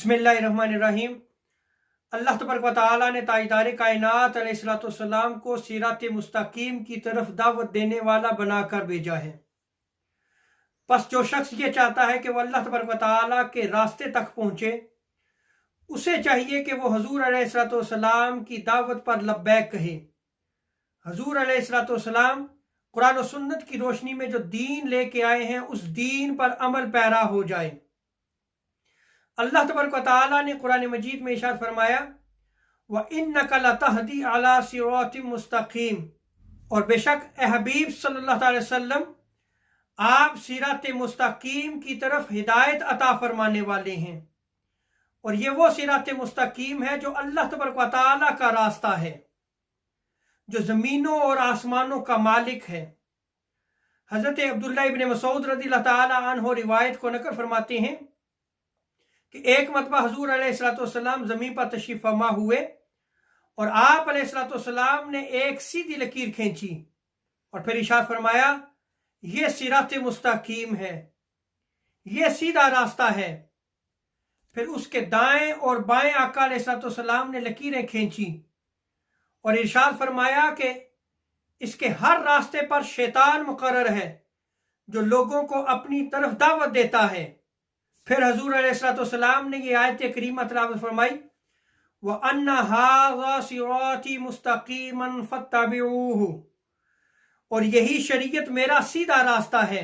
बिस्मिल्लाहिर्रहमानिर्रहीम। अल्लाह तबारक व तआला ने ताजदार कायनात अलैहिस्सलाम को सिरात मुस्तकीम की तरफ दावत देने वाला बनाकर भेजा है। बस जो शख्स ये चाहता है कि वह अल्लाह तबारक व तआला के रास्ते तक पहुंचे, उसे चाहिए कि वो हजूर अलैहिस्सलाम की दावत पर लब्बैक कहे। हजूर अलैहिस्सलाम कुरान और सुन्नत की रोशनी में जो दीन लेके आए हैं, उस दीन पर अमल पैरा हो जाए। अल्लाह तबारक व तआला ने कुरान मजीद में इरशाद फरमाया, व इन्नका लतहदी अला सिरातिम मुस्तकीम, और बेशक ए हबीब सल्लल्लाहु अलैहि वसल्लम आप सिरात मुस्तकीम की तरफ हिदायत अता फरमाने वाले हैं। और ये वो सिरात मुस्तकीम है जो अल्लाह तबारक व तआला का रास्ता है, जो जमीनों और आसमानों का मालिक है। हजरत अब्दुल्लाह इब्न मसूद रज़ियल्लाहु तआला अन्हु रिवायत को नकल फरमाते हैं कि एक मरतबा हजूर अलैहिस्सलाम जमीन पर तशरीफ फरमा हुए और आप अलैहिस्सलाम ने एक सीधी लकीर खींची और फिर इरशाद फरमाया, यह सिरात मुस्तकीम है, यह सीधा रास्ता है। फिर उसके दाएं और बाएं आका अलैहिस्सलाम ने लकीरें खींची और इरशाद फरमाया कि इसके हर रास्ते पर शैतान मुकर्रर है जो लोगों को अपनी तरफ दावत देता है। फिर हजूर अलैहिस्सलाम ने ये आयत करीमा तिलावत फरमाई, व अन्ना हाज़ा सिराती मुस्तकीमन फत्तबिऊहु, और यही शरीयत मेरा सीधा रास्ता है,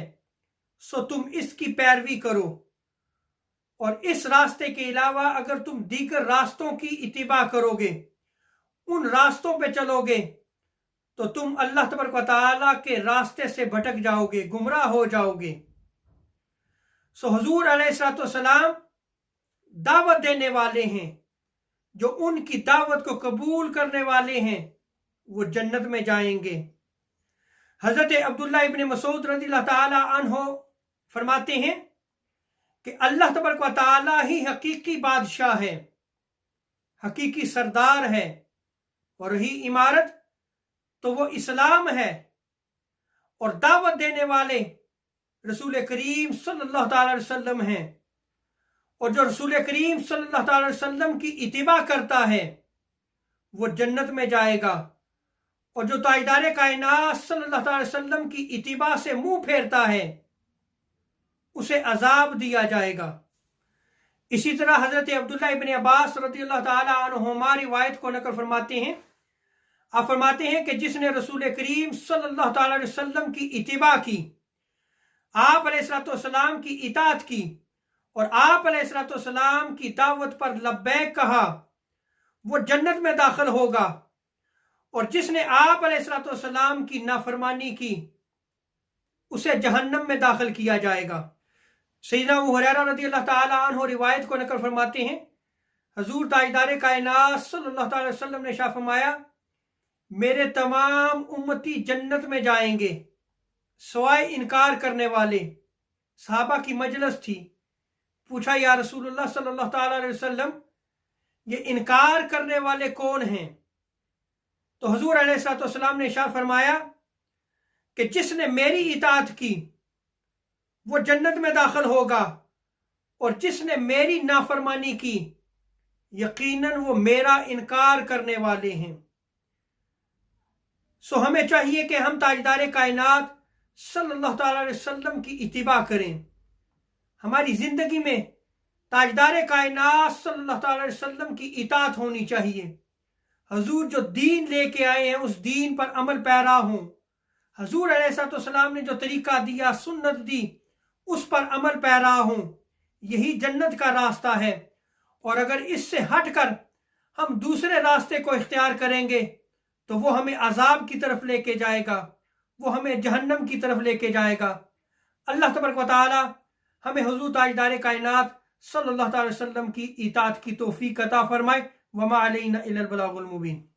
सो तुम इसकी पैरवी करो। और इस रास्ते के अलावा अगर तुम दीगर रास्तों की इत्तिबा करोगे, उन रास्तों पे चलोगे, तो तुम अल्लाह तबारक व तआला के रास्ते से भटक जाओगे, गुमराह हो जाओगे। सो हुजूर अलैहिस्सलाम दावत देने वाले हैं, जो उनकी दावत को कबूल करने वाले हैं वो जन्नत में जाएंगे। हजरत अब्दुल्लाह इब्न मसूद रज़ियल्लाहु तआला अन्हु फरमाते हैं कि अल्लाह तबारक व तआला ही हकीकी बादशाह है, हकीकी सरदार है, और रही इमारत तो वो इस्लाम है। और दावत देने वाले रसूल करीम सल्लल्लाहु अलैहि वसल्लम हैं, और जो रसूल करीम सल्लल्लाहु अलैहि वसल्लम की इत्तिबा करता है वो जन्नत में जाएगा, और जो ताजदार कायनात सल्लल्लाहु अलैहि वसल्लम की इत्तिबा से मुंह फेरता है उसे अजाब दिया जाएगा। इसी तरह हजरत अब्दुल्लाह इब्न अब्बास रज़ियल्लाहु तआला अन्हुमा रिवायत को नकल फरमाते हैं, आप फरमाते हैं कि जिसने रसूल करीम सल्लल्लाहु अलैहि वसल्लम की इत्तिबा की, आप अलैहिस्सलाम की इताअत की और आप अलैहिस्सलाम की दावत पर लब्बैक कहा, वो जन्नत में दाखिल होगा। और जिसने आप अलैहिस्सलाम की नाफरमानी की, उसे जहन्नम में दाखिल किया जाएगा। सैयदना अबू हुरैरा रज़ियल्लाहु तआला अन्हु रिवायत को नकल फरमाते हैं, हजूर ताजदार कायनात सल्लल्लाहु अलैहि वसल्लम ने इरशाद फरमाया, मेरे तमाम उम्मती जन्नत में जाएंगे सवाए इनकार करने वाले। सहाबा की मजलिस थी, पूछा, या रसूलुल्लाह सल्लल्लाहु अलैहि वसल्लम, ये इनकार करने वाले कौन हैं? तो हुजूर अलैहिस्सलाम ने इरशाद फरमाया कि जिसने मेरी इताअत की वो जन्नत में दाखिल होगा, और जिसने मेरी नाफरमानी की यकीनन वो मेरा इनकार करने वाले हैं। सो हमें चाहिए कि हम ताजदार कायनात सल्लल्लाहु अलैहि वसल्लम की इत्तिबा करें। हमारी जिंदगी में ताजदार कायनात सल्लल्लाहु अलैहि वसल्लम की इताअत होनी चाहिए। हजूर जो दीन लेके आए हैं उस दीन पर अमल पैरा हों। हजूर अलैहिस्सलाम ने जो तरीका दिया, सुन्नत दी, उस पर अमल पैरा हों। यही जन्नत का रास्ता है। और अगर इससे हटकर हम दूसरे रास्ते को इख्तियार करेंगे तो वो हमें अजाब की तरफ लेके जाएगा, वो हमें जहन्नम की तरफ लेके जाएगा। अल्लाह तबारक व तआला हमें हुजूर ताजदार कायनात सल्लल्लाहु अलैहि वसल्लम की इताअत की तौफीक अता फरमाए। वमा अलैना इल्लल बलागुल मुबीन।